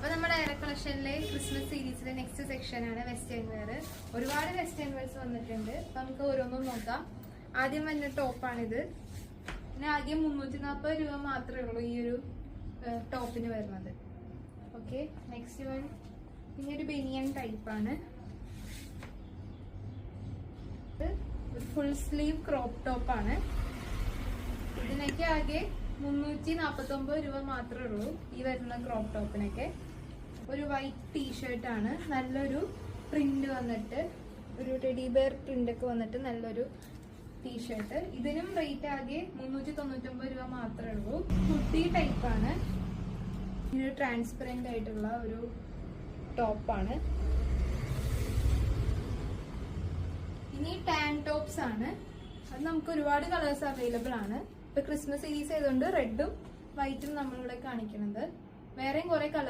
അപ്പൊ നമ്മുടെ air കളക്ഷനിലെ Christmas സീരീസിലെ നെക്സ്റ്റ് സെക്ഷൻ ആണ് വെസ്റ്റേൺ വെയർ. ഒരുപാട് വെസ്റ്റേൺ വെയർസ് വന്നിട്ടുണ്ട്. അപ്പൊ നമുക്ക് ഓരോന്നും നോക്കാം. ആദ്യം വരുന്ന ടോപ്പാണിത്. പിന്നെ ആദ്യം 340 രൂപ മാത്രമേ ഉള്ളൂ ഈ ഒരു ടോപ്പിന് വരുന്നത്. ഓക്കെ, നെക്സ്റ്റ് വൺ പിന്നെ ഒരു ബനിയൻ ടൈപ്പാണ്. ഒരു ഫുൾ സ്ലീവ് ക്രോപ്പ് ടോപ്പാണ്. ഇതിനൊക്കെ ആകെ 349 രൂപ മാത്രമേ ഉള്ളൂ ഈ വരുന്ന ക്രോപ്പ് ടോപ്പിനൊക്കെ. ഒരു വൈറ്റ് ടീഷർട്ട് ആണ്, നല്ലൊരു പ്രിന്റ് വന്നിട്ട് ഒരു ടെഡി ബെയർ പ്രിന്റ് ഒക്കെ വന്നിട്ട് നല്ലൊരു ടീഷർട്ട്. ഇതിനും റേറ്റ് ആകെ 399 രൂപ മാത്രമേ ഉള്ളൂ. ഹുഡി ടൈപ്പാണ്. ഇതൊരു ട്രാൻസ്പെറന്റ് ആയിട്ടുള്ള ഒരു ടോപ്പാണ്. ഇനി ടാൻ ടോപ്സ് ആണ്. അത് നമുക്ക് ഒരുപാട് കളേഴ്സ് അവൈലബിൾ ആണ്. ഇപ്പൊ ക്രിസ്മസ് സീരീസ് ആയതുകൊണ്ട് റെഡും വൈറ്റും നമ്മളിവിടെ കാണിക്കുന്നത്. വേറെയും കുറെ കളർ